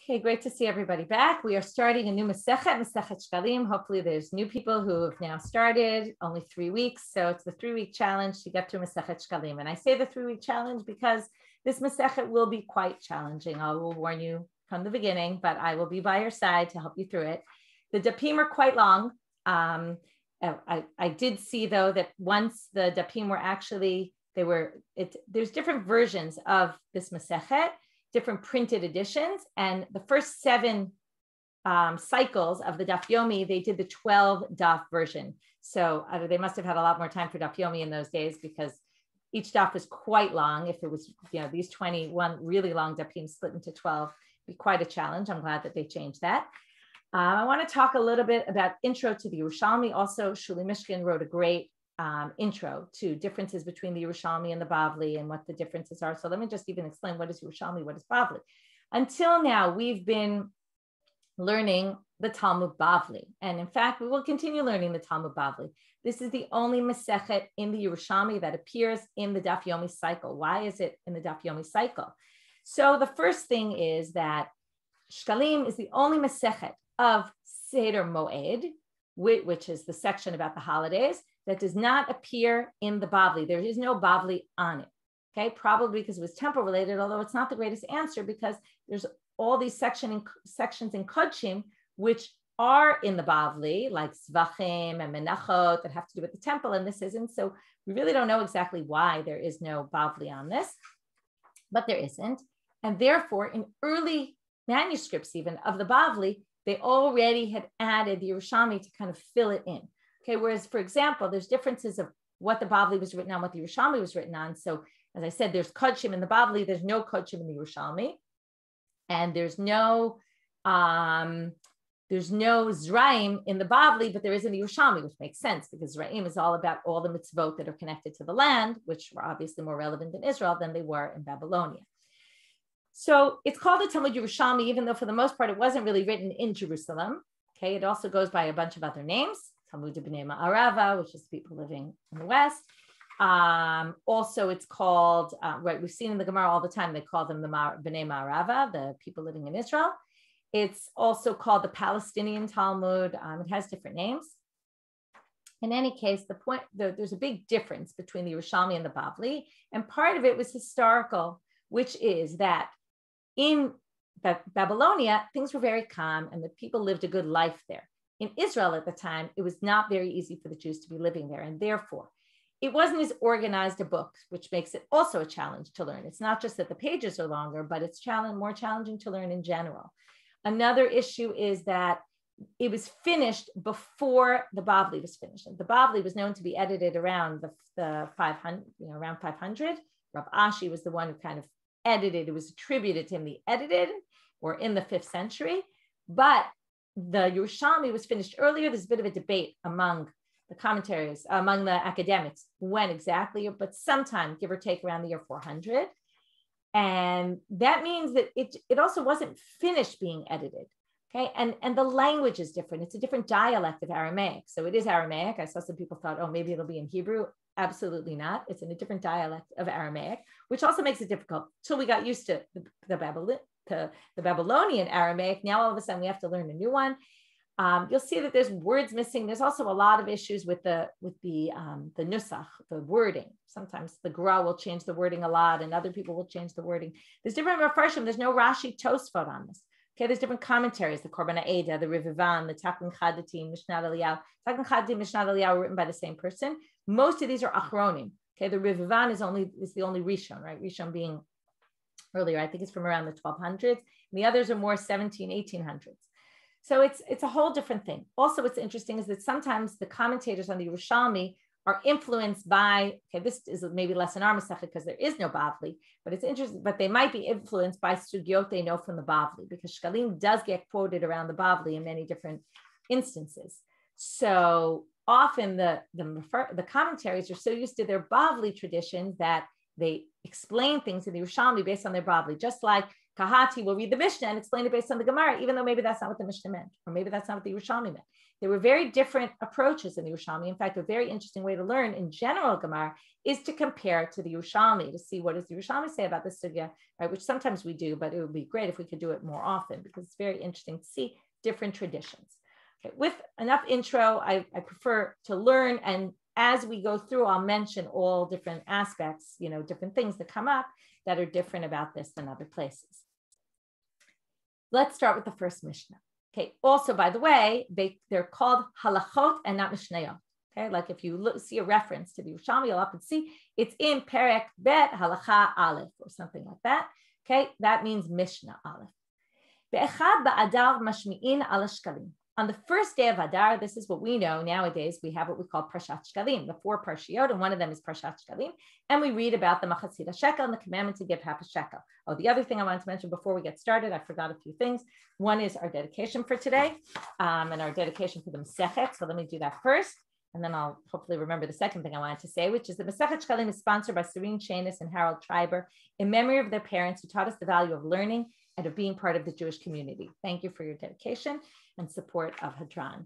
Okay, great to see everybody back. We are starting a new Masechet Shekalim. Hopefully there's new people who have now started, only 3 weeks. So it's the 3-week challenge to get through Masechet Shekalim. And I say the 3-week challenge because this Masechet will be quite challenging. I will warn you from the beginning, but I will be by your side to help you through it. The dapim are quite long. I did see though that once the dapim were actually, there's different versions of this Masechet, different printed editions. And the first 7 cycles of the Daf Yomi, they did the 12 Daf version. So they must have had a lot more time for Daf Yomi in those days because each Daf was quite long. If it was, these 21 really long Dafim split into 12, it'd be quite a challenge. I'm glad that they changed that. I want to talk a little bit about intro to the Yerushalmi. Also, Shuli Mishkin wrote a great intro to differences between the Yerushalmi and the Bavli and what the differences are. So let me just even explain what is Yerushalmi, what is Bavli. Until now, we've been learning the Talmud Bavli. And in fact, we will continue learning the Talmud Bavli. This is the only Masechet in the Yerushalmi that appears in the Daf Yomi cycle. Why is it in the Daf Yomi cycle? So the first thing is that Shekalim is the only Masechet of Seder Moed, which is the section about the holidays, that does not appear in the Bavli. There is no Bavli on it, okay? Probably because it was temple related, although it's not the greatest answer because there's all these sections in Kodshim, which are in the Bavli, like Zvachim and Menachot that have to do with the temple, and this isn't. So we really don't know exactly why there is no Bavli on this, but there isn't. And therefore, in early manuscripts even of the Bavli, they already had added the Yerushalmi to kind of fill it in. Okay, whereas, for example, there's differences of what the Bavli was written on, what the Yerushalmi was written on. So, as I said, there's Kodshim in the Bavli, there's no Kodshim in the Yerushalmi, and there's no Zraim in the Bavli, but there is in the Yerushalmi, which makes sense because Zraim is all about all the mitzvot that are connected to the land, which were obviously more relevant in Israel than they were in Babylonia. So it's called the Talmud Yerushalmi, even though for the most part it wasn't really written in Jerusalem. Okay, it also goes by a bunch of other names. Talmud B'nei Ma'arava, which is people living in the West. Also, it's called, right, we've seen in the Gemara all the time, they call them the B'nei Ma'arava, the people living in Israel. It's also called the Palestinian Talmud. It has different names. In any case, there's a big difference between the Yerushalmi and the Bavli, and part of it was historical, which is that in Babylonia, things were very calm and the people lived a good life there. In Israel at the time, it was not very easy for the Jews to be living there. And therefore, it wasn't as organized a book, which makes it also a challenge to learn. It's not just that the pages are longer, but it's more challenging to learn in general. Another issue is that it was finished before the Bavli was finished. And the Bavli was known to be edited around the 500, around 500. Rav Ashi was the one who kind of edited. It was attributed to him, the edited, or in the 5th century. But the Yerushalmi was finished earlier. There's a bit of a debate among the commentaries, among the academics, when exactly, but sometime, give or take, around the year 400. And that means that it also wasn't finished being edited. Okay, and the language is different. It's a different dialect of Aramaic. So it is Aramaic. I saw some people thought, oh, maybe it'll be in Hebrew. Absolutely not. It's in a different dialect of Aramaic, which also makes it difficult. Till we got used to the Babylonian Aramaic. Now all of a sudden we have to learn a new one. You'll see that there's words missing. There's also a lot of issues with the nusach, the wording. Sometimes the Gra will change the wording a lot, and other people will change the wording. There's different Mefarshim. There's no Rashi Tosfot on this. Okay, there's different commentaries, the Korban Ha'eda, the Rivivan, the Takun Chadatim, Mishnat Eliyahu. Takun Chadatim, Mishnat Eliyahu were written by the same person. Most of these are Achronim. Okay, the Rivivan is the only Rishon, right? Rishon being earlier, I think it's from around the 1200s. And the others are more 1800s. So it's a whole different thing. Also, what's interesting is that sometimes the commentators on the Yerushalmi are influenced by, okay, this is maybe less in our Masechet because there is no Bavli, but it's interesting, but they might be influenced by sugyot they know from the Bavli, because Shekalim does get quoted around the Bavli in many different instances. So often the commentaries are so used to their Bavli tradition that they explain things in the Yerushalmi based on their Bavli, just like Kahati will read the Mishnah and explain it based on the Gemara, even though maybe that's not what the Mishnah meant, or maybe that's not what the Yerushalmi meant. There were very different approaches in the Yerushalmi. In fact, a very interesting way to learn in general Gemara is to compare to the Yerushalmi to see what does the Yerushalmi say about this sugya, right? Which sometimes we do, but it would be great if we could do it more often because it's very interesting to see different traditions. Okay, with enough intro, I prefer to learn, and as we go through, I'll mention all different aspects, different things that come up that are different about this than other places. Let's start with the first Mishnah. Okay. Also, by the way, they're called halachot and not mishnayot. Okay. Like if you see a reference to the Yerushalmi, you'll often see it's in Perek Bet Halacha Aleph or something like that. Okay. That means Mishnah Aleph. Be'echad ba'adar mashmi'in ala shkalim. On the first day of Adar, this is what we know nowadays. We have what we call Parshat Shekalim, the 4 Parshiot, and one of them is Parshat Shekalim. And we read about the Machatzit Shekel and the commandment to give half a shekel. Oh, the other thing I wanted to mention before we get started, I forgot a few things. One is our dedication for today and our dedication for the Masechet. So let me do that first. And then I'll hopefully remember the second thing I wanted to say, which is the Masechet Shekalim is sponsored by Serene Shanis and Harold Schreiber in memory of their parents who taught us the value of learning and of being part of the Jewish community. Thank you for your dedication and support of Hadran.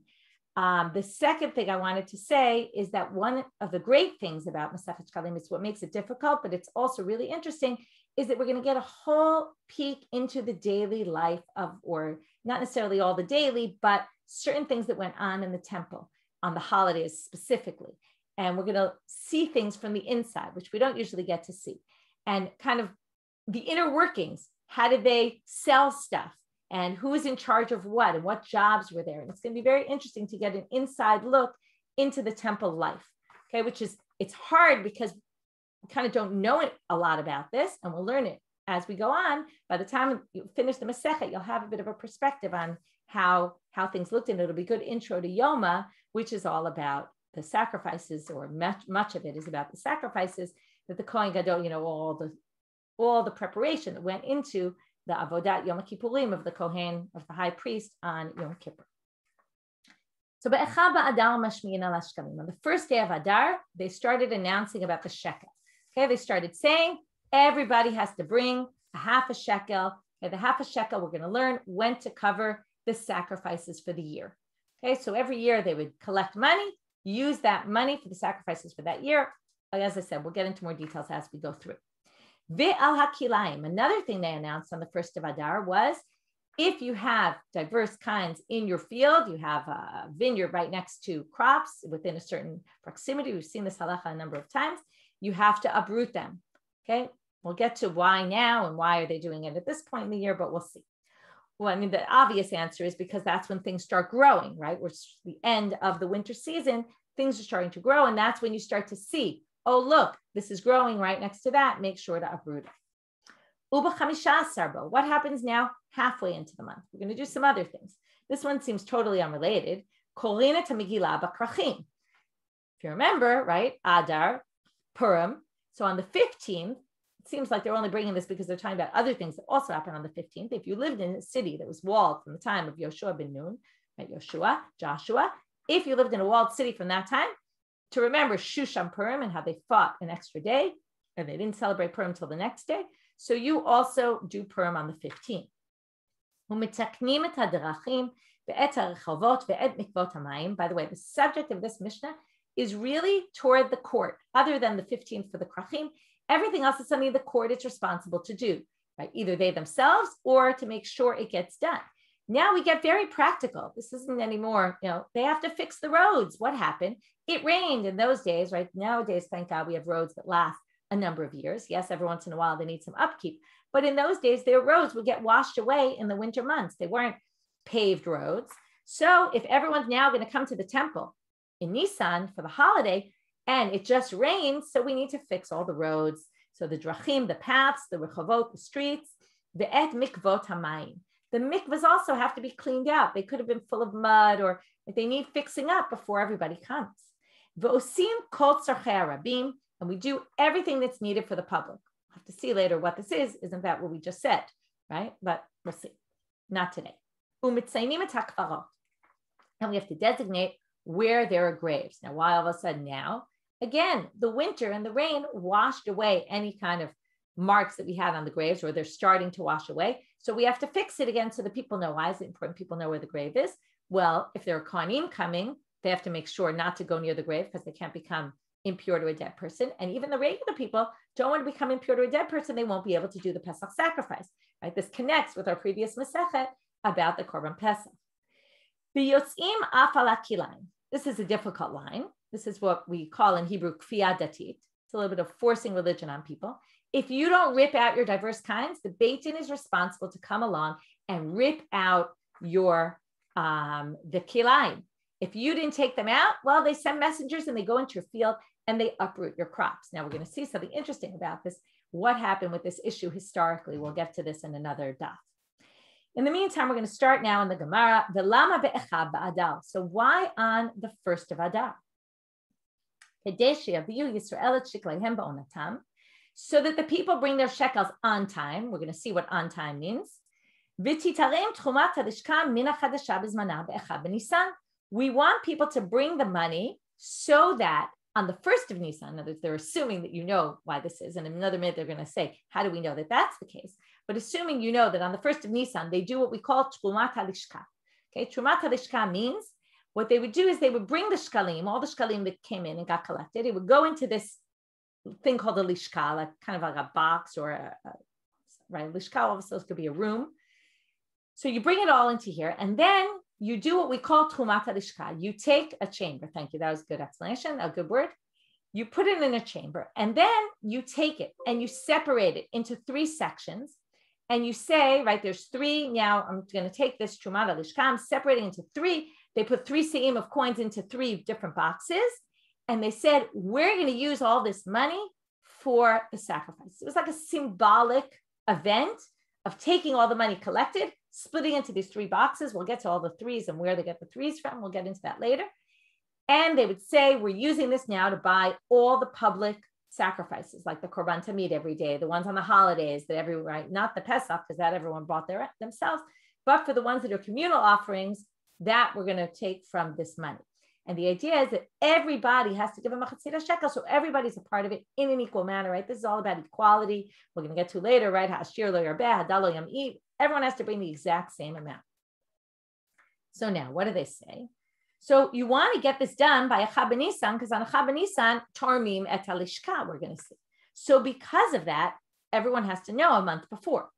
The second thing I wanted to say is that one of the great things about Masechet Shekalim is what makes it difficult, but it's also really interesting, is that we're going to get a whole peek into the daily life of, or not necessarily all the daily, but certain things that went on in the temple on the holidays specifically. And we're going to see things from the inside, which we don't usually get to see. And kind of the inner workings. How did they sell stuff? And who is in charge of what and what jobs were there? And it's going to be very interesting to get an inside look into the temple life, okay, which is, it's hard because we kind of don't know a lot about this, and we'll learn it as we go on. By the time you finish the Masechet, you'll have a bit of a perspective on how things looked, and it'll be a good intro to Yoma, which is all about the sacrifices, or much of it is about the sacrifices that the Kohen Gadol, all the preparation that went into the Avodat Yom Kippurim of the Kohen, of the high priest on Yom Kippur. So Be'echad ba'adar mashmi'in ala shkalim. On the first day of Adar, they started announcing about the shekel. Okay, they started saying everybody has to bring a half a shekel. Okay, the half a shekel we're going to learn went to cover the sacrifices for the year. Okay, so every year they would collect money, use that money for the sacrifices for that year. As I said, we'll get into more details as we go through. Ve'al hakilayim. Another thing they announced on the first of Adar was, if you have diverse kinds in your field, you have a vineyard right next to crops within a certain proximity. We've seen this halacha a number of times. You have to uproot them. Okay, we'll get to why now and why are they doing it at this point in the year, but we'll see. Well, I mean, the obvious answer is because that's when things start growing, right? We're the end of the winter season, things are starting to grow, and that's when you start to see, oh, look, this is growing right next to that. Make sure to uproot it. Uba chamisha sarbo. What happens now halfway into the month? We're going to do some other things. This one seems totally unrelated. Kolina to Megillah b'krachim. If you remember, right, Adar, Purim. So on the 15th, it seems like they're only bringing this because they're talking about other things that also happen on the 15th. If you lived in a city that was walled from the time of Yoshua ben Nun, right, Joshua, if you lived in a walled city from that time, to remember Shushan Purim and how they fought an extra day, and they didn't celebrate Purim until the next day. So you also do Purim on the 15th. By the way, the subject of this Mishnah is really toward the court, other than the 15th for the Krachim. Everything else is something the court is responsible to do, right? Either they themselves or to make sure it gets done. Now we get very practical. This isn't anymore, they have to fix the roads. What happened? It rained in those days, right? Nowadays, thank God, we have roads that last a number of years. Yes, every once in a while they need some upkeep. But in those days, their roads would get washed away in the winter months. They weren't paved roads. So if everyone's now going to come to the temple in Nisan for the holiday and it just rains, so we need to fix all the roads. So the drachim, the paths, the rechavot, the streets, the et mikvot hamayim. The mikvahs also have to be cleaned out. They could have been full of mud, or if they need fixing up before everybody comes. V'osim kol tzarchei harabim, and we do everything that's needed for the public. We'll have to see later what this is. Isn't that what we just said, right? But we'll see. Not today. Umitzaynim et hakvarot, and we have to designate where there are graves. Now, why all of a sudden now? Again, the winter and the rain washed away any kind of marks that we had on the graves, or they're starting to wash away. So we have to fix it again so the people know. Why is it important people know where the grave is? Well, if there are Kohanim coming, they have to make sure not to go near the grave because they can't become impure to a dead person. And even the regular people don't want to become impure to a dead person. They won't be able to do the Pesach sacrifice, right? This connects with our previous Masechet about the Korban Pesach. V'yotzim af ala kilayim. This is a difficult line. This is what we call in Hebrew kfiyah datit. It's a little bit of forcing religion on people. If you don't rip out your diverse kinds, the Beit Din is responsible to come along and rip out your the kilayim. If you didn't take them out, well, they send messengers and they go into your field and they uproot your crops. Now we're going to see something interesting about this. What happened with this issue historically? We'll get to this in another daf. In the meantime, we're going to start now in the Gemara. V'lama be'echad ba'adar. So why on the first of Adar? So that the people bring their shekels on time. We're going to see what on time means. We want people to bring the money so that on the first of Nisan, in other words, they're assuming that you know why this is. And in another minute, they're going to say, how do we know that that's the case? But assuming you know that on the first of Nisan, they do what we call Trumat HaLishka. Okay, Trumat HaLishka means what they would do is they would bring the shkalim, all the shkalim that came in and got collected. It would go into this thing called a lishka, like kind of like a box or right? Lishka also could be a room. So you bring it all into here, and then you do what we call Trumat HaLishka. You take a chamber. Thank you. That was a good explanation, a good word. You put it in a chamber, and then you take it and you separate it into 3 sections. And you say, right, there's 3. Now I'm going to take this Trumat HaLishka, I'm separating into 3. They put 3 se'im of coins into 3 different boxes. And they said, we're going to use all this money for the sacrifice. It was like a symbolic event of taking all the money collected, splitting into these 3 boxes. We'll get to all the 3s and where they get the 3s from. We'll get into that later. And they would say, we're using this now to buy all the public sacrifices, like the Korban Tamid every day, the ones on the holidays that everyone, right? Not the Pesach, because that everyone bought themselves, but for the ones that are communal offerings, that we're going to take from this money. And the idea is that everybody has to give a machatzit shekel, so everybody's a part of it in an equal manner, right? This is all about equality. We're going to get to later, right? Shiur lo yarbeh, hadal lo yam'id. Everyone has to bring the exact same amount. So now, what do they say? So you want to get this done by Achab Nisan, because on Achab Nisan, Tarmim et halishka, we're going to see. So because of that, everyone has to know a month before.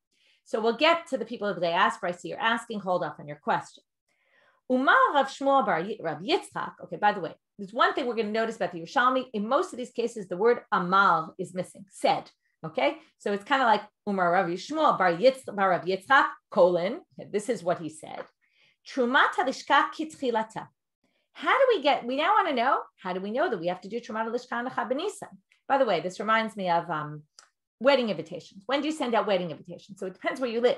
So we'll get to the people of the diaspora. I see you're asking, hold off on your question. Umar Rav Shmuel bar Rav Yitzchak. Okay, by the way, there's one thing we're going to notice about the Yerushalmi. In most of these cases, the word amal is missing, said. Okay, so it's kind of like Umar Rav Shmuel bar Rav Yitzchak, colon. This is what he said. Trumat halishka kitchilata. How do we now want to know, how do we know that we have to do Trumat halishka on Achab Nisan? By the way, this reminds me of wedding invitations. When do you send out wedding invitations? So it depends where you live.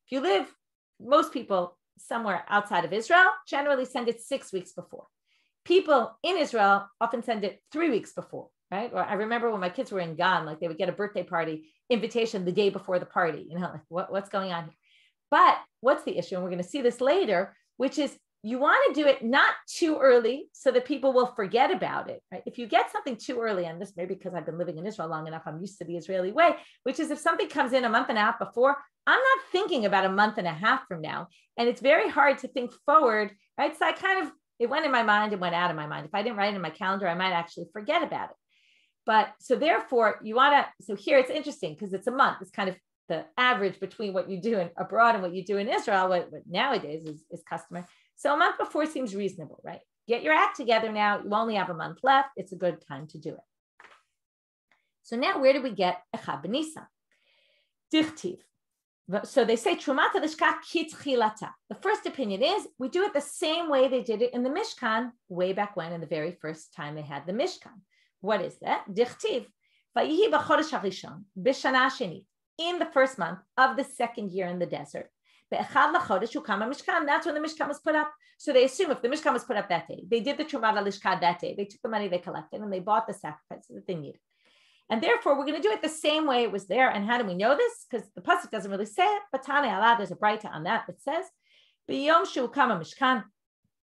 If you live, most people somewhere outside of Israel generally send it 6 weeks before. People in Israel often send it 3 weeks before, right? Or I remember when my kids were in Gan, like they would get a birthday party invitation the day before the party, you know, like what's going on here? But what's the issue? And we're going to see this later, which is you want to do it not too early so that people will forget about it, right? If you get something too early, and this maybe because I've been living in Israel long enough, I'm used to the Israeli way, which is if something comes in a month and a half before, I'm not thinking about a month and a half from now. And it's very hard to think forward, right? So it went in my mind and went out of my mind. If I didn't write it in my calendar, I might actually forget about it. But so therefore so here it's interesting because it's a month. It's kind of the average between what you do abroad and what you do in Israel, what nowadays is customary. So a month before seems reasonable, right? Get your act together now. You only have a month left. It's a good time to do it. So now where do we get Achab Nisan? Dichtiv. So they say Trumat halishka kitchilata. The first opinion is we do it the same way they did it in the Mishkan way back when, in the very first time they had the Mishkan. What is that? Dichtiv. Vayihi b'chodesh harishon b'shana shenit, in the first month of the second year in the desert. Be'echad lachodesh ukama Mishkan. That's when the Mishkan was put up. So they assume if the Mishkan was put up that day, they did the Trumat halishka that day. They took the money they collected and they bought the sacrifices that they needed. And therefore, we're going to do it the same way it was there. And how do we know this? Because the pasuk doesn't really say it. But Tane Allah, there's a braita on that says, "B'yom she'ukama Mishkan,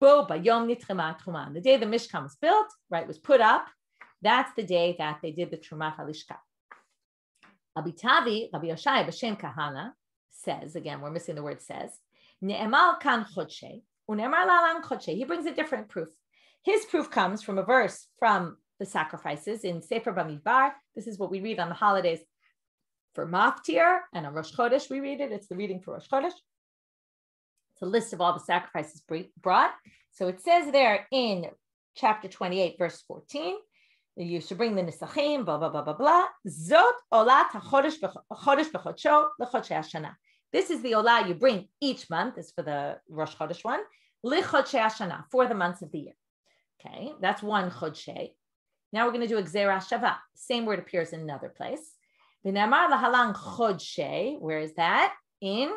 bo b'yom nitrema truma." The day the Mishkan was built, right, was put up. That's the day that they did the Trumat halishka. Abitavi, Rabbi Yoshai B'Shem Kahana says, again, we're missing the word says, Ne'emal kan chodshei, u'ne'emar lalan chodshei. He brings a different proof. His proof comes from a verse from the sacrifices in Sefer Bamidbar. This is what we read on the holidays for Maftir, and on Rosh Chodesh we read it. It's the reading for Rosh Chodesh. It's a list of all the sacrifices brought. So it says there in chapter 28, verse 14, you should bring the nisachim, blah, blah, blah, blah, blah. Zot olat ha-chodesh b'chodsho l'chodshei hashana. This is the olah you bring each month. This is for the Rosh Chodesh one. L'chodshei hashana, for the months of the year. Okay, that's one chodshei. Now we're going to do a gzera shava. Same word appears in another place. V'ne'amar lahalan chodshei. Where is that? In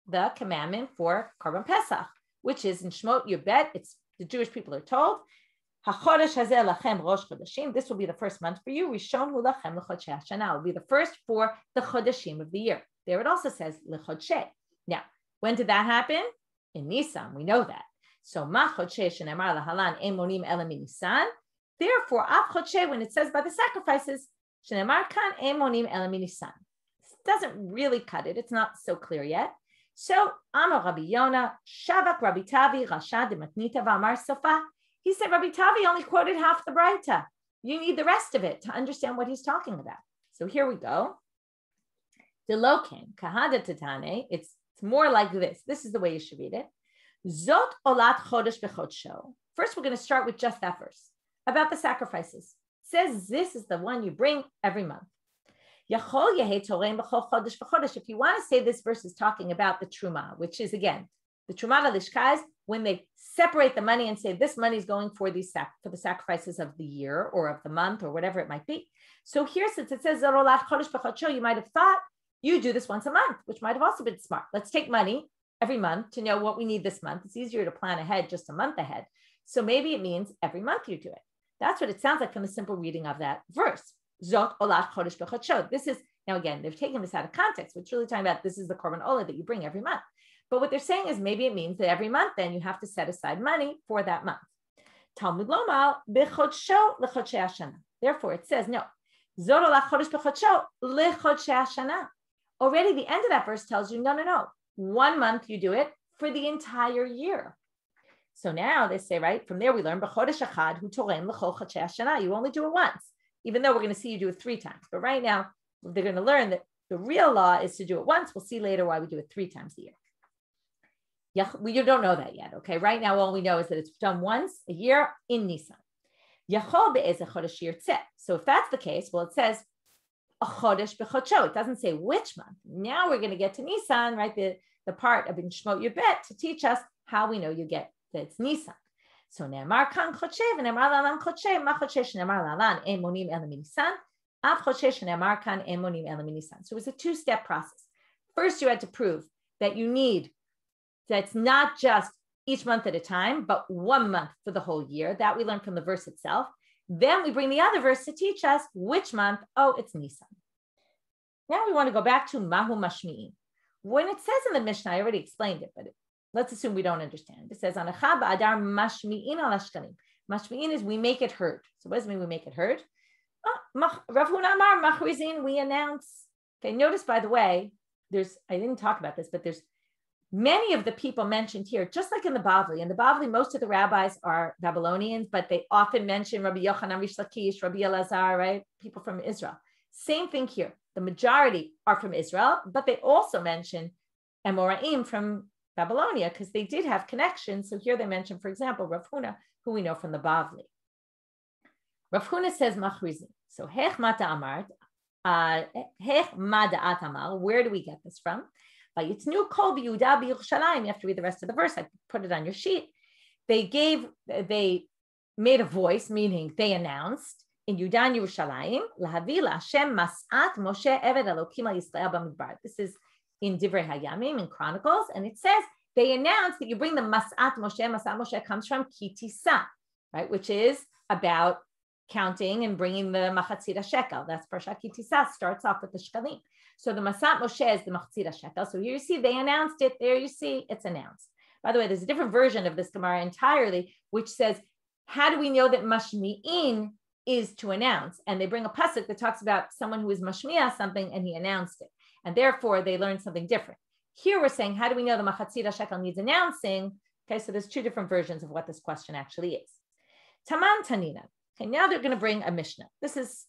the commandment for Korban Pesach, which is in Shmot Yubet. It's the Jewish people are told, HaChodesh hazeh lachem rosh chodeshim. This will be the first month for you. Rishon hu lachem l'chodshei hashana. Will be the first for the chodeshim of the year. There it also says l'chodshei. Now, when did that happen? In Nisan. We know that. So ma chodshei shenemar lahalan emonim elam Nisan. Therefore, av chodshei, when it says by the sacrifices, shenemar kan emonim elam Nisan. It doesn't really cut it. It's not so clear yet. So Amar Rabbi Yona Shavak Rabbi Tavi Rasha de Matnita V'Amar Sofa. He said Rabbi Tavi only quoted half the Braita. You need the rest of it to understand what he's talking about. So here we go. Deloken Kahada Tatane. It's more like this. This is the way you should read it. Zot Olat Chodesh B'Chodsho. First, we're going to start with just that verse about the sacrifices. It says this is the one you bring every month. If you want to say this verse is talking about the truma, which is again the truma lishkaz, when they separate the money and say this money is going for the sacrifices of the year or of the month or whatever it might be. So here, since it says you might have thought you do this once a month, which might have also been smart. Let's take money every month to know what we need this month. It's easier to plan ahead, just a month ahead. So maybe it means every month you do it. That's what it sounds like from the simple reading of that verse. Zot olat chodesh b'chodsho. This is, now again, they've taken this out of context. It's really talking about this is the korban olah that you bring every month. But what they're saying is maybe it means that every month then you have to set aside money for that month. Talmud lomal b'chodsho l'chodshei hashana. Therefore, it says no. Zot olat chodesh b'chodsho l'chodshei hashana. Already the end of that verse tells you no. 1 month you do it for the entire year. So now they say, right, from there we learn b'chodesh echad hu torem l'chol chodshei hashana. You only do it once, even though we're going to see you do it 3 times. But right now, they're going to learn that the real law is to do it once. We'll see later why we do it 3 times a year. We don't know that yet, okay? Right now, all we know is that it's done once a year in Nisan. So if that's the case, well, it says a chodesh b'chodsho. It doesn't say which month. Now we're going to get to Nisan, right? The part of in Shmot Yubet to teach us how we know you get that it's Nisan. So ne'emar kan chodshei v'ne'emar lalan chodshei ma chodshei she'ne'emar lalan emonim elam Nisan av chodshei she'ne'emar kan emonim elam Nisan. So it was a 2-step process. First, you had to prove that you need that's not just each month at a time, but 1 month for the whole year. That we learned from the verse itself. Then we bring the other verse to teach us which month. Oh, it's Nisan. Now we want to go back to Mahu Mashmi'in. When it says in the Mishnah, I already explained it, but let's assume we don't understand. It says, Anacha ba'adar mashmi'in al Shekalim. Mashmi'in is we make it heard. So what does it mean we make it heard? Rav Huna Amar machrizin, we announce. Okay, notice, by the way, I didn't talk about this, but there's many of the people mentioned here, just like in the Bavli. In the Bavli, most of the rabbis are Babylonians, but they often mention Rabbi Yochanan Rish Lakish, Rabbi Elazar, right? People from Israel. Same thing here. The majority are from Israel, but they also mention Amoraim from Babylonia because they did have connections. So here they mention, for example, Rav Huna, who we know from the Bavli. Rav Huna says machrizim. So hech mata amart, hech mada'at amar. Where do we get this from? You have to read the rest of the verse. I put it on your sheet. They made a voice, meaning they announced in Yudan Yerushalayim, lahavi la'Hashem mas'at Moshe eved Elokim al Yisrael b'midbar. This is in Divrei Hayamim, in Chronicles, and it says they announced that you bring the mas'at Moshe. Mas'at Moshe comes from kitisa, right, which is about counting and bringing the machatzit shekel. That's Parshat Kitisa, starts off with the shekalim. So the Masat Moshe is the Machatzit Shekel. So here you see they announced it. There you see it's announced. By the way, there's a different version of this Gemara entirely, which says, how do we know that Mashmi'in is to announce. And they bring a pasuk that talks about someone who is mashmiya something and he announced it. And therefore they learned something different. Here we're saying, how do we know the machatzira shekel needs announcing? Okay, so there's two different versions of what this question actually is. Taman Tanina. Okay, now they're going to bring a Mishnah. This is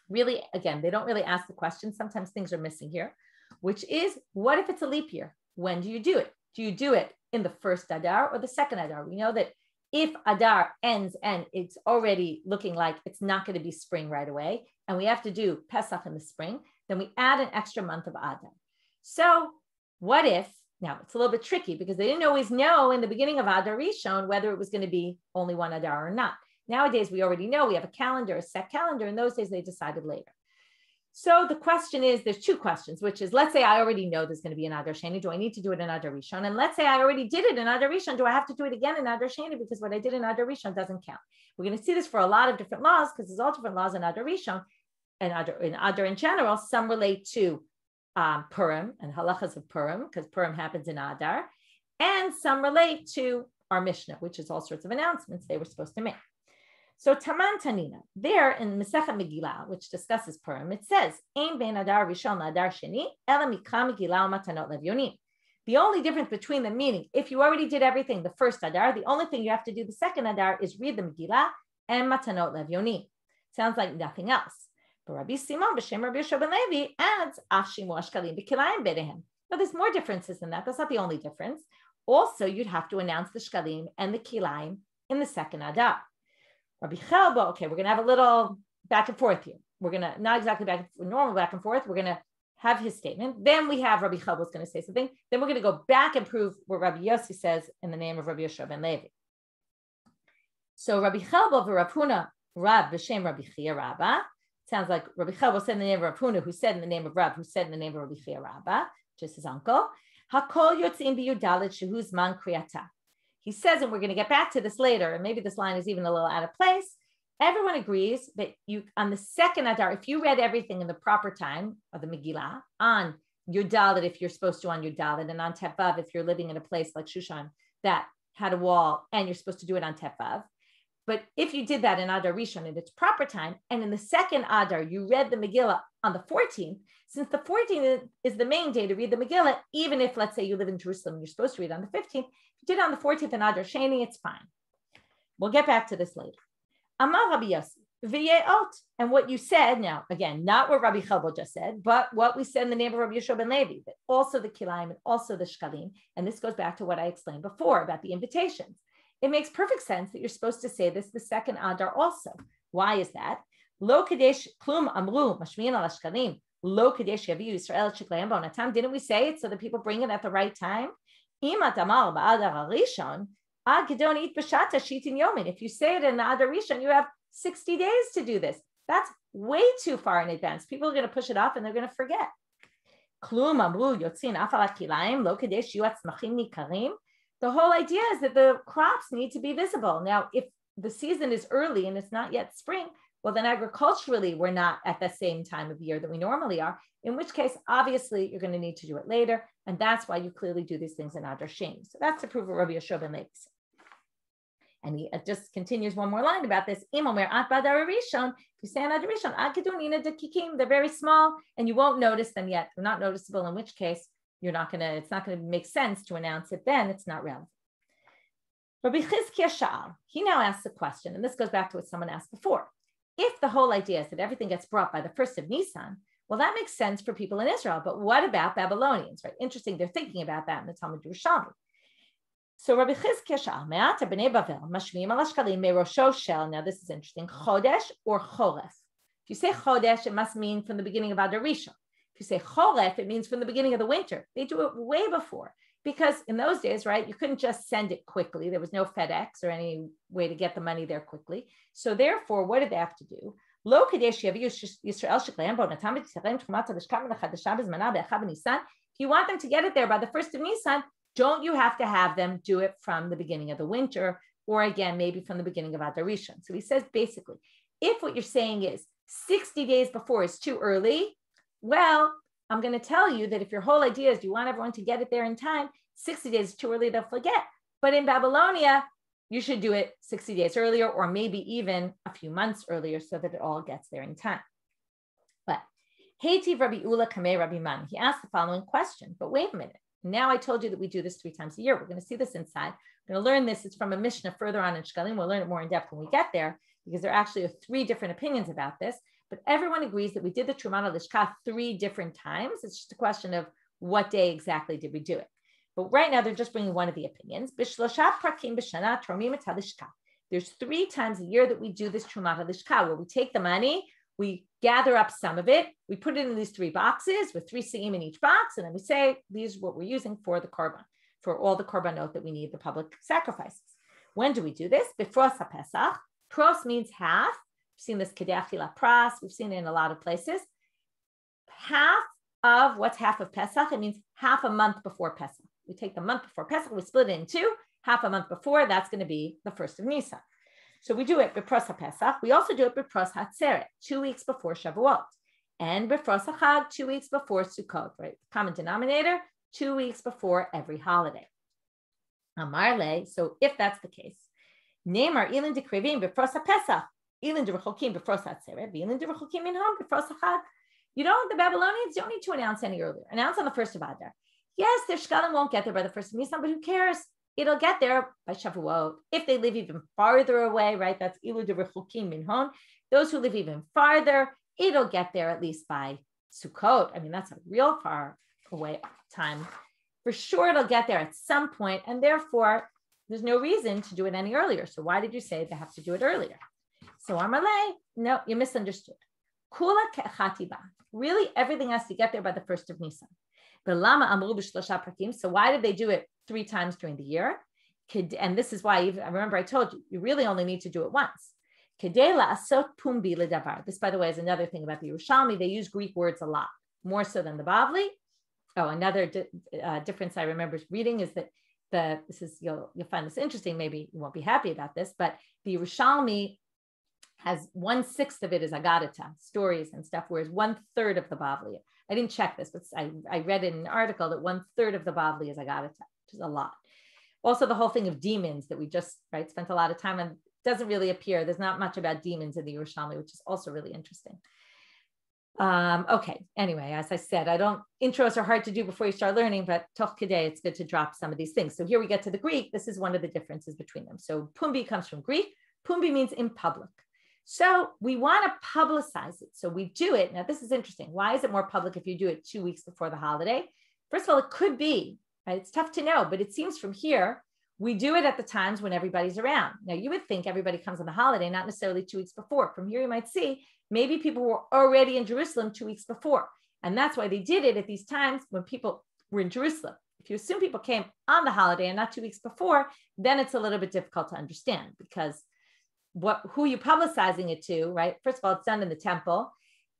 really, again, they don't really ask the question. Sometimes things are missing here, which is, what if it's a leap year? When do you do it? Do you do it in the first Adar or the second Adar? We know that if Adar ends and it's already looking like it's not going to be spring right away, and we have to do Pesach in the spring, then we add an extra month of Adar. So what if, now it's a little bit tricky because they didn't always know in the beginning of Adar Rishon whether it was going to be only one Adar or not. Nowadays, we already know we have a calendar, a set calendar. In those days, they decided later. So the question is, there's two questions, which is, let's say I already know there's going to be an Adar Sheni. Do I need to do it in Adar Rishon? And let's say I already did it in Adar Rishon. Do I have to do it again in Adar Sheni? Because what I did in Adar Rishon doesn't count. We're going to see this for a lot of different laws because there's all different laws in Adar Rishon and in Adar in general. Some relate to Purim and halachas of Purim because Purim happens in Adar. And some relate to our Mishnah, which is all sorts of announcements they were supposed to make. So Taman Tanina, there in Masechet Megillah, which discusses Purim, it says, Ein ben Adar Rishon Adar Sheni, ela mikra Megillah matanot levyonim. The only difference between them, meaning if you already did everything the first Adar, the only thing you have to do the second Adar is read the Megillah and matanot levyonim. Sounds like nothing else. But Rabbi Simon b'shem Rabbi Yoshua ben Levi adds Af shimu Shekalim b'kilayim bedehem. But there's more differences than that. That's not the only difference. Also, you'd have to announce the Shekalim and the Kilayim in the second Adar. Rabbi Chelbo, okay, we're going to have a little back and forth here. We're going to, not exactly normal back and forth. We're going to have his statement. Then we have Rabbi Chelbo's going to say something. Then we're going to go back and prove what Rabbi Yossi says in the name of Rabbi Yoshua ben Levi. So Rabbi Chelbo v'Rav Huna Rab b'shem Rabbi Chia Rabba. Sounds like Rabbi Chelbo said in the name of Rav Huna, who said in the name of Rab, who said in the name of Rabbi Chia Rabba, just his uncle. Hakol yotzim b'yudalit shehuz man kriyata. He says, and we're going to get back to this later, and maybe this line is even a little out of place. Everyone agrees that you, on the second Adar, if you read everything in the proper time of the Megillah, on your Dalit, if you're supposed to on your Dalit, and on Tevav, if you're living in a place like Shushan that had a wall, and you're supposed to do it on Tevav. But if you did that in Adar Rishon at its proper time, and in the second Adar, you read the Megillah on the 14th, since the 14th is the main day to read the Megillah, even if, let's say, you live in Jerusalem, you're supposed to read on the 15th, if you did it on the 14th in Adar Sheni, it's fine. We'll get back to this later. Amar Rabbi Yossi, v'ye'ot, and what you said, now, again, not what Rabbi Chelbo just said, but what we said in the name of Rabbi Yoshua ben Levi, that also the Kilayim and also the Shekalim, and this goes back to what I explained before about the invitations. It makes perfect sense that you're supposed to say this the second Adar also. Why is that? Lo kadesh klum amru mashmiin al shekalim lo kadesh yaviu Yisrael sheklayim bonatam. Didn't we say it so that people bring it at the right time? Imat amar ba'adar harishon ad gedon it b'shata shitin yomin. If you say it in the Adar Rishon, you have 60 days to do this. That's way too far in advance. People are going to push it off and they're going to forget. Klum amru yotzin afalat kilayim lo kadesh yu atzmachim nikarim. The whole idea is that the crops need to be visible. Now, if the season is early and it's not yet spring, well, then agriculturally, we're not at the same time of year that we normally are, in which case, obviously, you're going to need to do it later. And that's why you clearly do these things in Adar Sheni. So that's the proof of Rabbi Yoshua ben Levi. And he just continues one more line about this. If you say on Adar Rishon, they're very small and you won't notice them yet. They're not noticeable, in which case, it's not going to make sense to announce it then. It's not relevant. Rabbi Chizkiah Sha'al, he now asks a question, and this goes back to what someone asked before. If the whole idea is that everything gets brought by the 1st of Nisan, well, that makes sense for people in Israel, but what about Babylonians, right? Interesting, they're thinking about that in the Talmud Yerushalmi. So Rabbi Chizkiah Sha'al, Me'ata b'nei Bavel, mashmiim al shekalim me'rosho shel, now this is interesting, chodesh or choref. If you say chodesh, it must mean from the beginning of Adar Rishon. If you say choref, it means from the beginning of the winter. They do it way before, because in those days, right, you couldn't just send it quickly. There was no FedEx or any way to get the money there quickly. So therefore, what did they have to do? Lo kadesh yaviu Yisrael sheklayim bonatam v'tzarem tchumat l'shkat l'chadasha b'zmana be'achav Nisan. If you want them to get it there by the 1st of Nisan, don't you have to have them do it from the beginning of the winter, or again, maybe from the beginning of Adar Rishon? So he says basically, if what you're saying is 60 days before is too early, well, I'm going to tell you that if your whole idea is you want everyone to get it there in time, 60 days is too early, they'll forget. But in Babylonia, you should do it 60 days earlier, or maybe even a few months earlier, so that it all gets there in time. But Heitiv Rabbi Ula Kamei Rabbi Man, he asked the following question, but wait a minute. Now I told you that we do this 3 times a year. We're going to see this inside. We're going to learn this. It's from a Mishnah further on in Shekalim. We'll learn it more in depth when we get there, because there actually are 3 different opinions about this. But everyone agrees that we did the Truma Lishka 3 different times. It's just a question of what day exactly did we do it. But right now, they're just bringing one of the opinions. There's 3 times a year that we do this Truma Lishka, where we take the money, we gather up some of it, we put it in these 3 boxes with 3 se'im in each box, and then we say, these are what we're using for the korban, for all the korbanot that we need, the public sacrifices. When do we do this? Befros HaPesach. Pros means half. We've seen this kedei achila pras. We've seen it in a lot of places. Half of what's half of Pesach? It means half a month before Pesach. We take the month before Pesach, we split it in 2. Half a month before, that's going to be the 1st of Nisan. So we do it b'pros HaPesach. We also do it b'pros HaTzeret, 2 weeks before Shavuot, and b'pros HaChag, 2 weeks before Sukkot. Right, common denominator, 2 weeks before every holiday. Amarle. So if that's the case, Neymar ilin dekrivim b'pros HaPesach, ilin derechokim b'pros HaTzeret, ilin derechokim minhom b'pros HaChag. You know, the Babylonians don't need to announce any earlier. Announce on the 1st of Adar. Yes, their Shekalim won't get there by the 1st of Nisan, but who cares? It'll get there by Shavuot. If they live even farther away, right? That's ilu derechukim minhon. Those who live even farther, it'll get there at least by Sukkot. I mean, that's a real far away time. For sure, it'll get there at some point, and therefore, there's no reason to do it any earlier. So why did you say they have to do it earlier? So Amalei, no, you misunderstood. Kula ke'chatiba. Really, everything has to get there by the 1st of Nisan. So why did they do it 3 times during the year? And this is why, I remember I told you, you really only need to do it once. This, by the way, is another thing about the Yerushalmi. They use Greek words a lot, more so than the Bavli. Oh, another difference I remember reading is that you'll find this interesting. Maybe you won't be happy about this, but the Yerushalmi has 1/6 of it is Agadata, stories and stuff, whereas 1/3 of the Bavli. I didn't check this, but I read in an article that 1/3 of the Bavli is Agadata, which is a lot. Also, the whole thing of demons that we just spent a lot of time on doesn't really appear. There's not much about demons in the Yerushalmi, which is also really interesting. Okay, anyway, as I said, intros are hard to do before you start learning, but toch kedei, it's good to drop some of these things. So here we get to the Greek. This is one of the differences between them. So pumbi comes from Greek. Pumbi means in public. So we want to publicize it. So we do it. Now, this is interesting. Why is it more public if you do it 2 weeks before the holiday? First of all, it could be, right? It's tough to know, but it seems from here, we do it at the times when everybody's around. Now, you would think everybody comes on the holiday, not necessarily 2 weeks before. From here, you might see maybe people were already in Jerusalem 2 weeks before. And that's why they did it at these times when people were in Jerusalem. If you assume people came on the holiday and not 2 weeks before, then it's a little bit difficult to understand, because who you're publicizing it to, right? First of all, it's done in the temple.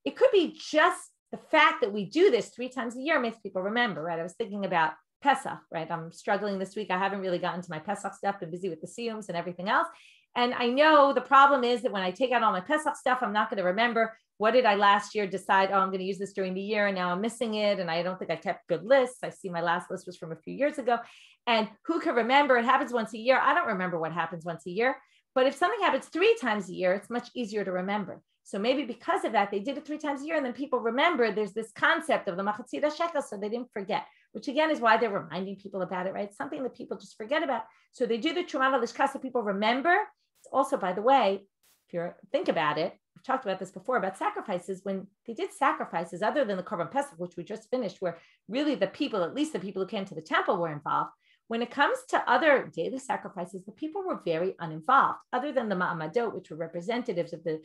It could be just the fact that we do this 3 times a year makes people remember, right? I was thinking about Pesach, right? I'm struggling this week. I haven't really gotten to my Pesach stuff, been busy with the siyums and everything else. And I know the problem is that when I take out all my Pesach stuff, I'm not going to remember what did I last year decide, I'm going to use this during the year, and now I'm missing it. And I don't think I kept good lists. I see my last list was from a few years ago. And who can remember? It happens once a year. I don't remember what happens once a year. But if something happens 3 times a year, it's much easier to remember. So maybe because of that, they did it 3 times a year, and then people remember there's this concept of the machatzit shekel, so they didn't forget, which again is why they're reminding people about it, right? It's something that people just forget about. So they do the Truma Lishka so people remember. It's also, by the way, if you think about it, we've talked about this before, about sacrifices. When they did sacrifices, other than the Korban Pesach, which we just finished, where really the people, at least the people who came to the temple, were involved. When it comes to other daily sacrifices, the people were very uninvolved, other than the Ma'amadot, which were representatives of the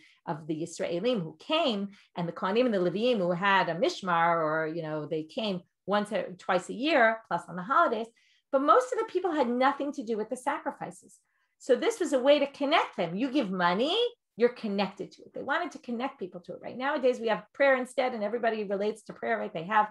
Yisraelim who came, and the Kohanim and the Leviim who had a mishmar, or they came once or twice a year, plus on the holidays. But most of the people had nothing to do with the sacrifices. So this was a way to connect them. You give money, you're connected to it. They wanted to connect people to it. Right nowadays, we have prayer instead, and everybody relates to prayer, right? They have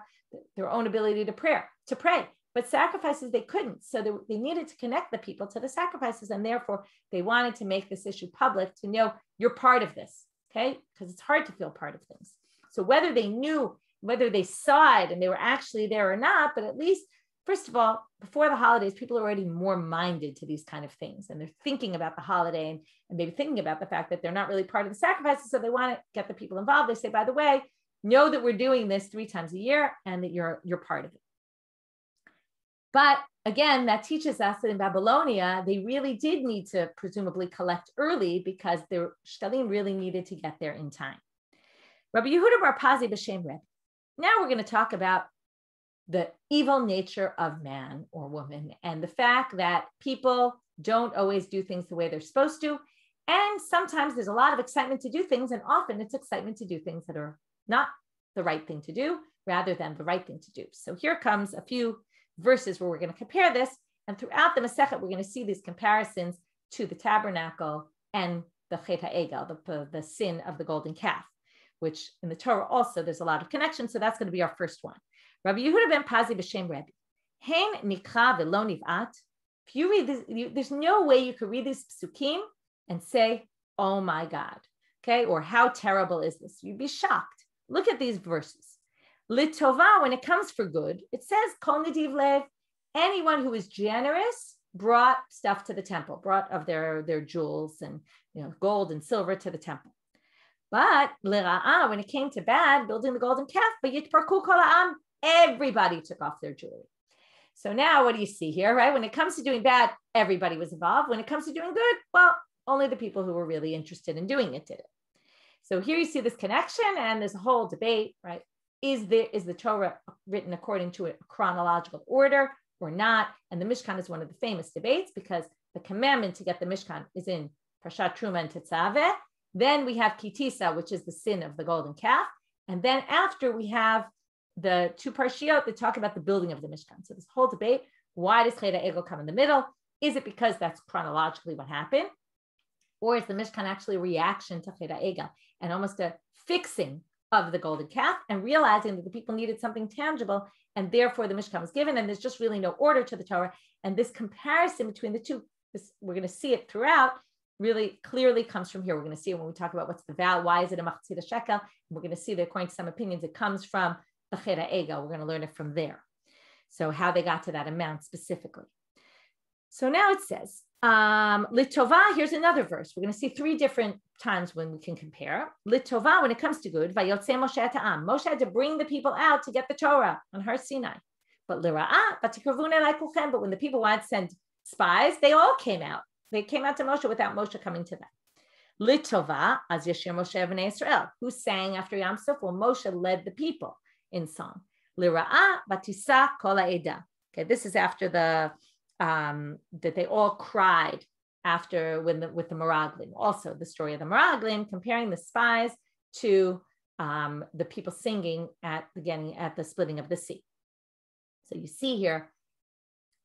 their own ability to pray. But sacrifices, they couldn't. So they needed to connect the people to the sacrifices. And therefore, they wanted to make this issue public to know you're part of this, okay? Because it's hard to feel part of things. So whether they knew, whether they saw it and they were actually there or not, but at least first of all, before the holidays, people are already more minded to these kind of things, and they're thinking about the holiday and maybe thinking about the fact that they're not really part of the sacrifices. So they want to get the people involved. They say, by the way, know that we're doing this 3 times a year and that you're part of it. But again, that teaches us that in Babylonia, they really did need to presumably collect early because their Shekalim really needed to get there in time. Rabbi Yehuda bar Pazi b'Shem Rebbe. Now we're going to talk about the evil nature of man or woman and the fact that people don't always do things the way they're supposed to. And sometimes there's a lot of excitement to do things, and often it's excitement to do things that are not the right thing to do rather than the right thing to do. So here comes a few verses where we're going to compare this. And throughout the Masechet, we're going to see these comparisons to the tabernacle and the Chet HaEgel, the sin of the golden calf, which in the Torah also there's a lot of connection. So that's going to be our first one. Rabbi Yehuda ben Pazi b'Shem Rebbe. Hein nikra velo niv'at. If you read this, there's no way you could read these psukim and say, oh my God, okay? Or how terrible is this? You'd be shocked. Look at these verses. Litova, when it comes for good, it says, Kol nediv lev, anyone who is generous brought stuff to the temple, brought of their jewels and gold and silver to the temple. But l'ra'ah, when it came to bad, building the golden calf, but yitparku kol ha'am, everybody took off their jewelry. So now what do you see here, right? When it comes to doing bad, everybody was involved. When it comes to doing good, well, only the people who were really interested in doing it did it. So here you see this connection, and there's a whole debate, right? Is the Torah written according to a chronological order or not? And the Mishkan is one of the famous debates because the commandment to get the Mishkan is in Parshat Truma and Tetzaveh. Then we have Kitisa, which is the sin of the golden calf. And then after we have the 2 parshiot that talk about the building of the Mishkan. So this whole debate, why does Chet HaEgel come in the middle? Is it because that's chronologically what happened? Or is the Mishkan actually a reaction to Chet HaEgel and almost a fixing of the golden calf and realizing that the people needed something tangible and therefore the Mishkan was given, and there's just really no order to the Torah. And this comparison between the two, we're going to see it throughout, really clearly comes from here. We're going to see it when we talk about what's the value, why is it a machzit shekel? And we're going to see that according to some opinions, it comes from the Chet HaEgel. We're going to learn it from there. So how they got to that amount specifically. So now it says, Litova, here's another verse. We're going to see 3 different times when we can compare. Litova, when it comes to good, Vayotze Moshe ta'am. Moshe had to bring the people out to get the Torah on Har Sinai. But Lira'ah, Vatikarvune elai kulchem. But when the people wanted to send spies, they all came out. They came out to Moshe without Moshe coming to them. Litova, Az Yashir Moshe B'nai Israel. Who sang after Yam Suf? Well, Moshe led the people in song. Lira'ah, Vatisa Kol Ha'eda. Okay, this is after the that they all cried after with the Meraglim. Also, the story of the Meraglim, comparing the spies to the people singing at the splitting of the sea. So you see here,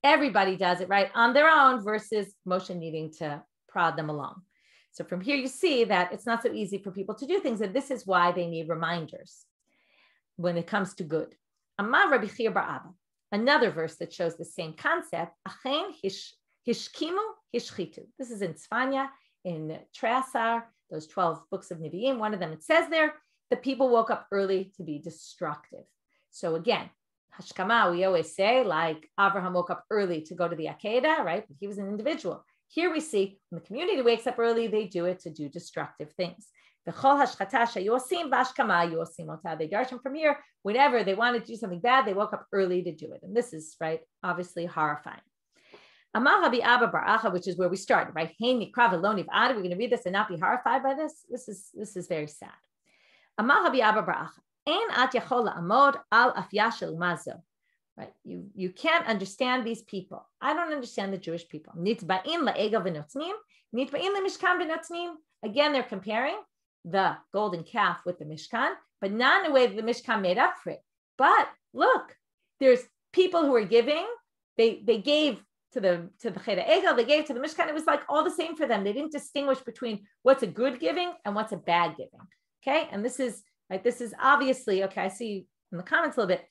everybody does it right on their own versus Moshe needing to prod them along. So from here you see that it's not so easy for people to do things, and this is why they need reminders when it comes to good. Amar Rabbi Shiur bar Abba. Another verse that shows the same concept, Achen hishkimu hishchitu. This is in Tzfanya, in Treasar, those 12 books of Nevi'im. One of them, it says there, the people woke up early to be destructive. So again, Hashkama, we always say, like Abraham woke up early to go to the Akedah, right? But he was an individual. Here we see when the community wakes up early, they do it to do destructive things. They darshan from here, whenever they wanted to do something bad, they woke up early to do it. And this is, right, obviously horrifying. Amar Rabbi Abba bar Acha, which is where we started, right? We're going to read this and not be horrified by this. This is very sad. Amar Rabbi Abba bar Acha. Right? You can't understand these people. I don't understand the Jewish people. Again, they're comparing the golden calf with the Mishkan, but not in a way that the Mishkan made up for it. But look, there's people who are giving. They gave to the Chet HaEgel, they gave to the Mishkan. It was like all the same for them. They didn't distinguish between what's a good giving and what's a bad giving. Okay, and this is right. This is obviously okay. I see in the comments a little bit.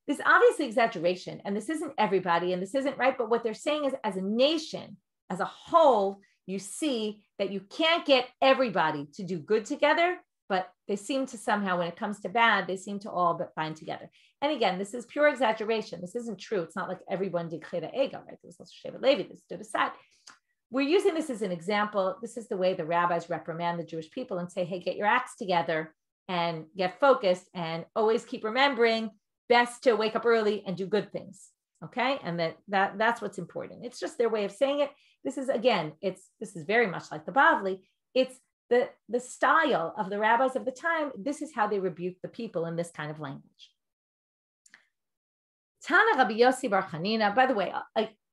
This is obviously exaggeration, and this isn't everybody, and this isn't right. But what they're saying is, as a nation, as a whole, you see that you can't get everybody to do good together, but they seem to somehow, when it comes to bad, they seem to all but bind together. And again, this is pure exaggeration. This isn't true. It's not like everyone did Cheda Ega, right? There was also Shevet Levi that stood aside. We're using this as an example. This is the way the rabbis reprimand the Jewish people and say, hey, get your acts together and get focused and always keep remembering best to wake up early and do good things. Okay. And that's what's important. It's just their way of saying it. This is, again, this is very much like the Bavli. It's the style of the rabbis of the time. This is how they rebuke the people in this kind of language. Tana Rabbi Yossi Bar Chanina, by the way,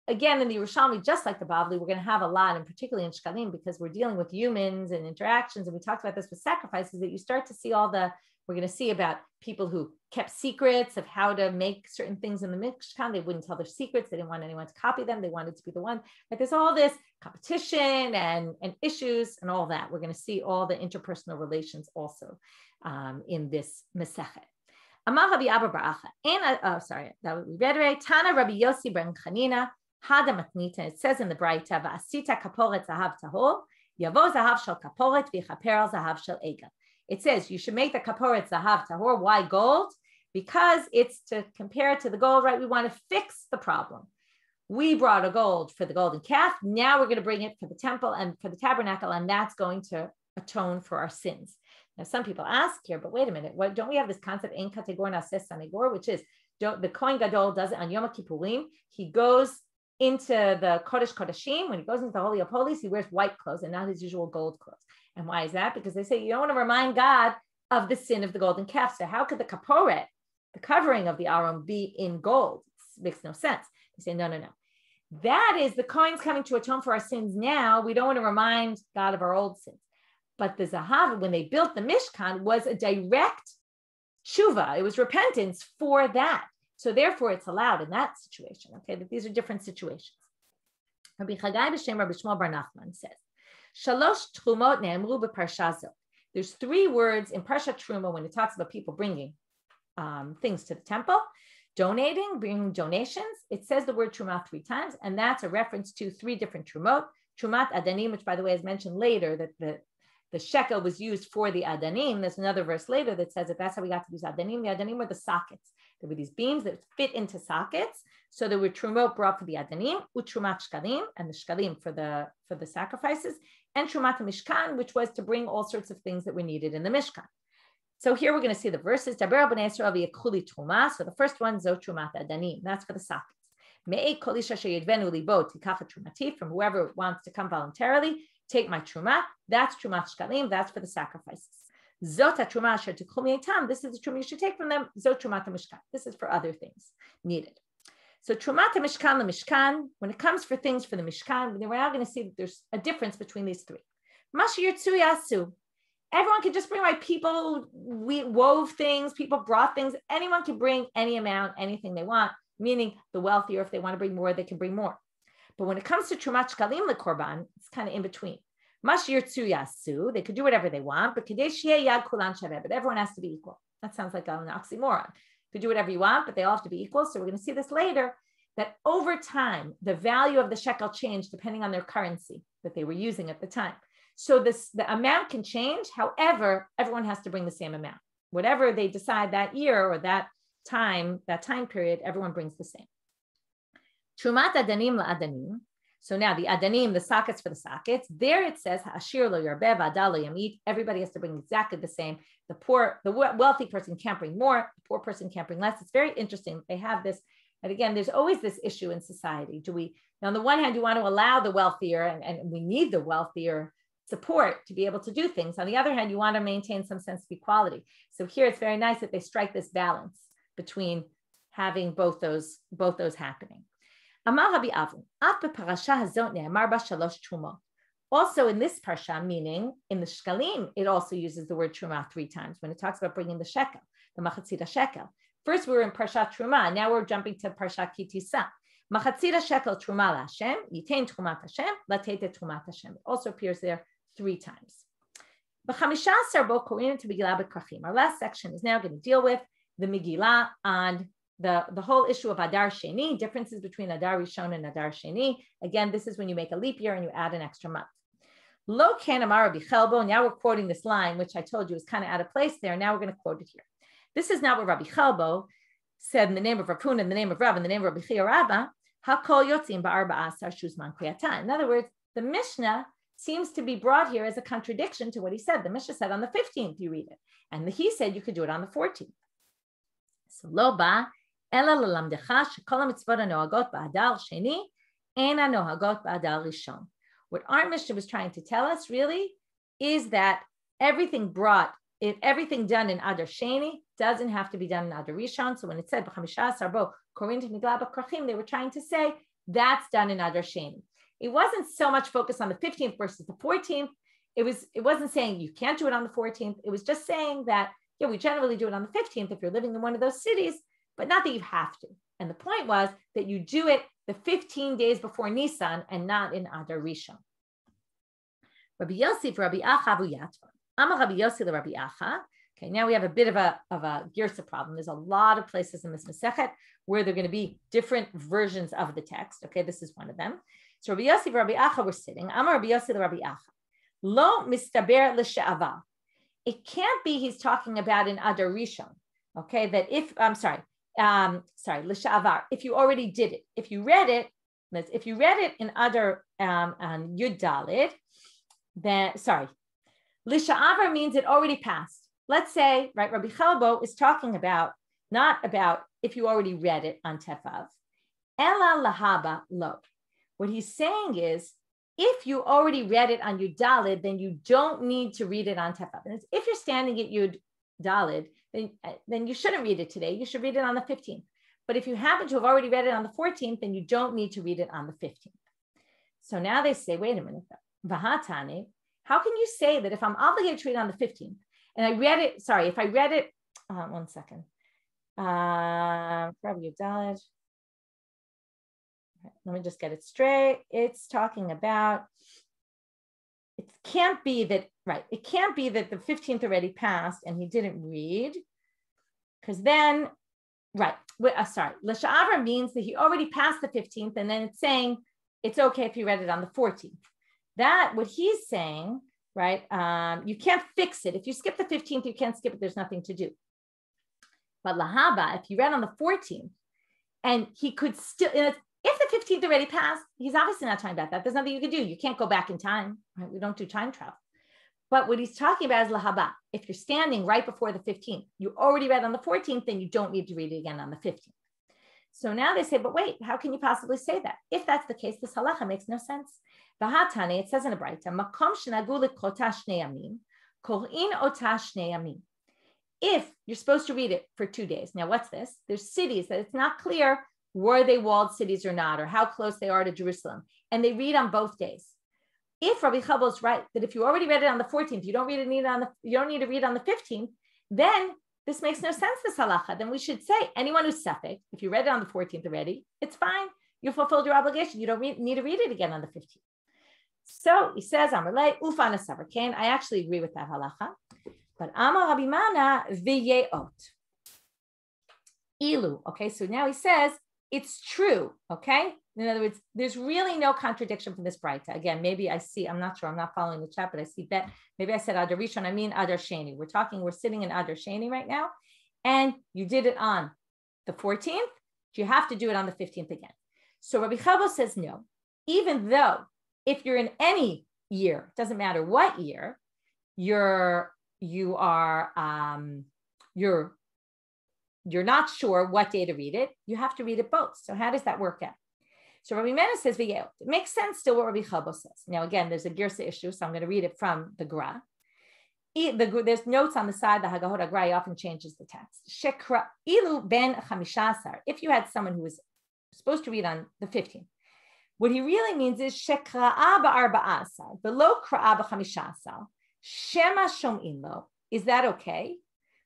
again, in the Yerushalmi, just like the Bavli, we're going to have a lot, and particularly in Shekalim, because we're dealing with humans and interactions, and we talked about this with sacrifices, that you start to see we're going to see about people who kept secrets of how to make certain things in the Mishkan. They wouldn't tell their secrets. They didn't want anyone to copy them. They wanted to be the one. But there's all this competition and issues and all that. We're going to see all the interpersonal relations also in this Masechet. Amar Rabbi Abba Bar Acha. That would be read. Tana Rabbi Yossi ben Chanina. It says in the Braita, "Va'asita kaporet zahav tahor, yavo zahav shel kaporet v'chaper al zahav shel egel." It says you should make the kaporet zahav tahor. Why gold? Because it's to compare it to the gold, right? We want to fix the problem. We brought a gold for the golden calf. Now we're going to bring it for the temple and for the tabernacle, and that's going to atone for our sins. Now, some people ask here, but wait a minute, don't we have this concept in kategor nases sanegor, which is the Kohen Gadol does it on Yom Kippurim. He goes into the Kodesh Kodeshim. When he goes into the Holy of Holies, he wears white clothes and not his usual gold clothes. And why is that? Because they say you don't want to remind God of the sin of the golden calf. So how could the kaporet, the covering of the Aron, be in gold? It makes no sense. They say, no. That is the Kohen's coming to atone for our sins now. We don't want to remind God of our old sins. But the Zahav, when they built the Mishkan, was a direct tshuva. It was repentance for that. So therefore, it's allowed in that situation. Okay, that these are different situations. Rabbi Chagai b'Shem Rabbi Shmuel Bar Nachman says, "Shalosh trumot ne'emru b'parsha zot." There's 3 words in Parsha Truma when it talks about people bringing things to the temple, bringing donations. It says the word truma 3 times, and that's a reference to 3 different trumot. Trumat adanim, which by the way is mentioned later, that the shekel was used for the adanim. There's another verse later that says that that's how we got to use adanim. The adanim were the sockets. There were these beams that fit into sockets. So there were trumot brought for the adanim, utrumat shkalim, and the shkalim for the sacrifices, and trumat mishkan, which was to bring all sorts of things that were needed in the mishkan. So here we're going to see the verses. So the first one, zo trumat adanim, that's for the sockets. From whoever wants to come voluntarily, take my truma. That's trumat shkalim. That's for the sacrifices. Zota truma asher tichum yitam. This is the truma you should take from them. Zot trumat mishkan. This is for other things needed. So trumat mishkan mishkan. When it comes for things for the mishkan, we're now going to see that there's a difference between these 3. Mashi yirtzu yasu. Everyone can just bring, right? People wove things. People brought things. Anyone can bring any amount, anything they want. Meaning the wealthier, if they want to bring more, they can bring more. But when it comes to trumat shkalim lekorban, it's kind of in between. Mashir tzu yasu, they could do whatever they want, but kadesh yad kulan shaveh, but everyone has to be equal. That sounds like an oxymoron. You could do whatever you want, but they all have to be equal. So we're going to see this later, that over time, the value of the shekel changed depending on their currency that they were using at the time. So the amount can change. However, everyone has to bring the same amount. Whatever they decide that year or that time period, everyone brings the same. Trumat adanim la'adanim. So now the adanim, the sockets for the sockets, there it says, Ashir lo yarbev, adal lo yamit. Everybody has to bring exactly the same. The wealthy person can't bring more. The poor person can't bring less. It's very interesting. They have this. And again, there's always this issue in society. On the one hand, you want to allow the wealthier, and we need the wealthier support to be able to do things. On the other hand, you want to maintain some sense of equality. So here it's very nice that they strike this balance between having both those happening. Amar Rabbi Avin, also in this parsha, meaning in the shkalim, it also uses the word truma 3 times when it talks about bringing the shekel, the machatzita shekel. First, we were in parsha truma. Now we're jumping to parsha kitisa. Machatzita shekel truma laHashem, yitain trumat Hashem, latete trumat Hashem. It also appears there 3 times. Our last section is now going to deal with the Megillah on the whole issue of Adar Sheni, differences between Adar Rishon and Adar Sheni. Again, this is when you make a leap year and you add an extra month. Lo ken amar Rabbi Chelbo. Now we're quoting this line, which I told you is kind of out of place there. Now we're going to quote it here. This is not what Rabbi Chelbo said in the name of Rav Huna, in the name of Rav, in the name of Rabbi Chia Rabbah, Hakol Yotzim Ba'arba Asar Shuzman Kriyata. In other words, the Mishnah seems to be brought here as a contradiction to what he said. The Mishnah said on the 15th you read it, and he said you could do it on the 14th. So lo ba ela lalamdecha shekol mitzvot hanohagot ba'adar sheni ena nohagot ba'adar rishon. What our Mishnah was trying to tell us really is that everything done in Adar Sheni doesn't have to be done in Adar Rishon. So when it said b'chamisha sarbo korin nigla b'krachim, they were trying to say that's done in Adar Sheni. It wasn't so much focused on the 15th versus the 14th. It wasn't saying you can't do it on the 14th. It was just saying that we generally do it on the 15th if you're living in one of those cities, but not that you have to. And the point was that you do it the 15 days before Nisan and not in Adar Rishon. Rabbi Yossi, Rabbi Acha, Vuyatva. Amar Rabbi Yossi, Rabbi Acha. Okay, now we have a bit of a girsa problem. There's a lot of places in this Masechet where there are going to be different versions of the text. Okay, this is one of them. So Rabbi Yossi, Rabbi Acha were sitting. Amar Rabbi Yossi, Rabbi Acha. Lo mistaber l'she'avar. It can't be he's talking about in Adar Rishon. Okay, that if l'she'avar. If you already did it, if you read it in Adar Yud Daled. Then, Lisha'avar means it already passed. Let's say, right, Rabbi Chalbo is talking about, not about if you already read it on Tefav. Ela lahaba lo. What he's saying is, if you already read it on Yud Daled, then you don't need to read it on Tefav. And if you're standing at Yud Daled, then you shouldn't read it today. You should read it on the 15th. But if you happen to have already read it on the 14th, then you don't need to read it on the 15th. So now they say, wait a minute though. Vahatane, how can you say that if I'm obligated to read on the 15th and I read it, if I read it, one second. Probably Dalet. Let me just get it straight. It's talking about, it can't be that the 15th already passed and he didn't read, because then, L'sha'avar means that he already passed the 15th and then it's saying it's okay if you read it on the 14th. That, what he's saying, right? You can't fix it. If you skip the 15th, you can't skip it. There's nothing to do. But lahaba, if you read on the 14th, and he could still, if the 15th already passed, he's obviously not talking about that. There's nothing you can do. You can't go back in time. Right? We don't do time travel. But what he's talking about is lahaba. If you're standing right before the 15th, you already read on the 14th, then you don't need to read it again on the 15th. So now they say, but wait, how can you possibly say that? If that's the case, this halacha makes no sense. V'hatane, it says in a braita, makom shenagu likota shnei yamim, kor'in ota shnei yamim. If you're supposed to read it for 2 days. Now, what's this? There's cities that it's not clear were they walled cities or not, or how close they are to Jerusalem. And they read on both days. If Rabbi Chabal is right, that if you already read it on the 14th, you don't need to read on the 15th, then this makes no sense, this halacha. Then we should say, anyone who's safek, if you read it on the 14th already, it's fine. You fulfilled your obligation. You don't need to read it again on the 15th. So he says, Amarle, ufana savar kain. I actually agree with that halacha. But Amar Rabbi Mana v'yeot. Ilu. Okay, so now he says, it's true. Okay. In other words, there's really no contradiction from this braita. Again, maybe I see, I'm not sure, I'm not following the chat, but I see that maybe I said Adar Rishon, I mean Adar Sheni. We're sitting in Adar Sheni right now, and you did it on the 14th, you have to do it on the 15th again. So Rabbi Chabot says no, even though if you're in any year, doesn't matter what year, you're not sure what day to read it, you have to read it both. So how does that work out? So Rabbi Mena says, it makes sense still what Rabbi Chabot says. Now, again, there's a girsa issue, so I'm going to read it from the Gra. There's notes on the side, the Hagahot Gra often changes the text. Shekra ilu ben chamishasar. If you had someone who was supposed to read on the 15th, what he really means is shekra'a ba'arba'asar, v'lo kra'a b'chamishasar, shema shom'in lo. Is that okay?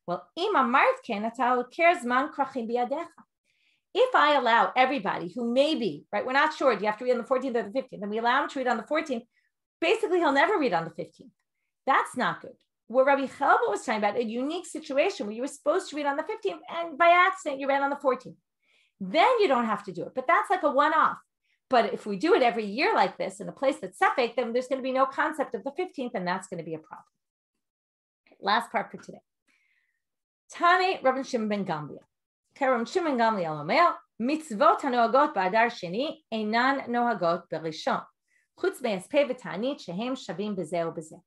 Well, ima martken atau kerzman krachim biyadecha. If I allow everybody who maybe, right, we're not sure, do you have to read on the 14th or the 15th, and we allow him to read on the 14th, basically he'll never read on the 15th. That's not good. What Rabbi Chalba was talking about, a unique situation where you were supposed to read on the 15th, and by accident you read on the 14th. Then you don't have to do it, but that's like a one-off. But if we do it every year like this in a place that's safek, then there's going to be no concept of the 15th, and that's going to be a problem. Okay, last part for today. Tane Rabban Shimon ben Gamliel. Kerem Shimon Gamliel Omer, mitzvot hanoagot ba'adar sheni einan nohagot berishon. Chutz me'aspeh v'ta'anit shehem shavim b'zeh u'b'zeh.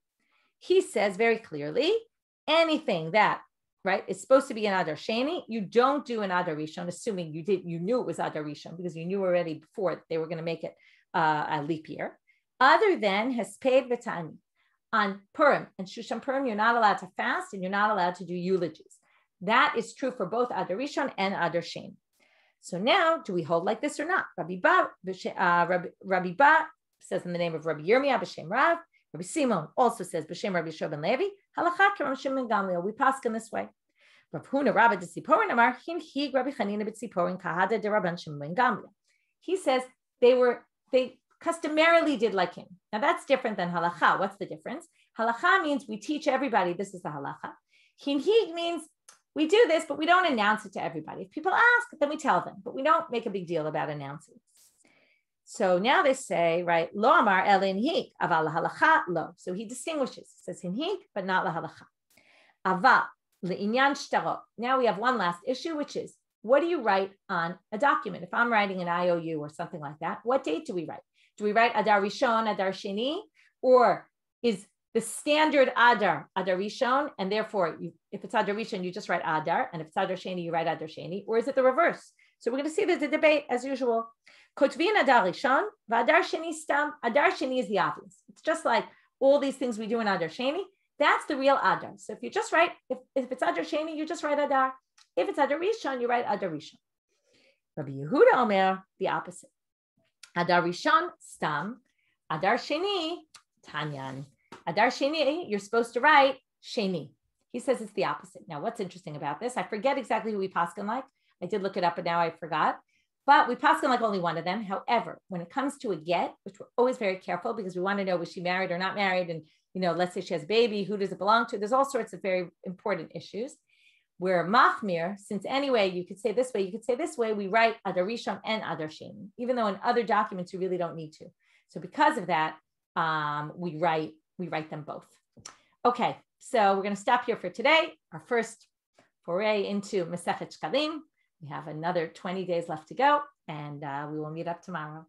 He says very clearly, anything that, right, is supposed to be an Adar Sheni, you don't do an Adar Rishon, assuming you knew it was Adar Rishon, because you knew already before that they were going to make it a leap year. Other than Hesped v'Ta'anit. On Purim and Shushan Purim, you're not allowed to fast and you're not allowed to do eulogies. That is true for both Adar Rishon and Adar Sheni. So now, do we hold like this or not? Rabbi Ba says in the name of Rabbi Yirmiyah b'Shem Rav. Rabbi Simon also says b'Shem Rabbi Yeshua ben Levi. Halakha Kerem Shimon Gamliel. We paskin this way. Rav Huna Rabba de Tziporin Amar Hinhig Rabbi Chanina b'Tziporin Kahada de Rabban Shimon ben Gamliel. He says they customarily did like him. Now that's different than halakha. What's the difference? Halakha means we teach everybody this is the halakha. Hinhig means we do this, but we don't announce it to everybody. If people ask, then we tell them, but we don't make a big deal about announcing. So now they say, right, lo amar el hinhig, aval halacha lo. So he distinguishes, says hinhig, but not la halacha. Aval le'inyan shtarot. Now we have one last issue, which is, what do you write on a document? If I'm writing an IOU or something like that, what date do we write? Do we write Adar Rishon, Adar Sheni, or is the standard Adar Rishon, and therefore, if it's Adar Rishon, you just write Adar, and if it's Adar Sheni, you write Adar Sheni, or is it the reverse? So we're going to see there's a debate as usual. Kotvin Adar Rishon, Adar Sheni Stam. Adar Sheni is the obvious. It's just like all these things we do in Adar Sheni. That's the real Adar. So if you just write, if it's Adar Sheni, you just write Adar. If it's Adar Rishon, you write Adar Rishon. Rabbi Yehuda Omer, the opposite. Adar Rishon, Stam. Adar Sheni, Tanyan. Adar Sheni, you're supposed to write Sheni. He says it's the opposite. Now, what's interesting about this? I forget exactly who we paskin like. I did look it up, but now I forgot. But we paskin like only one of them. However, when it comes to a get, which we're always very careful because we want to know, was she married or not married? And, let's say she has a baby, who does it belong to? There's all sorts of very important issues. Where machmir, since anyway, you could say this way, you could say this way, we write Adar Rishon and Adar Sheni, even though in other documents you really don't need to. So because of that, we write them both. Okay, so we're going to stop here for today. Our first foray into Masechet Shekalim. We have another 20 days left to go, and we will meet up tomorrow.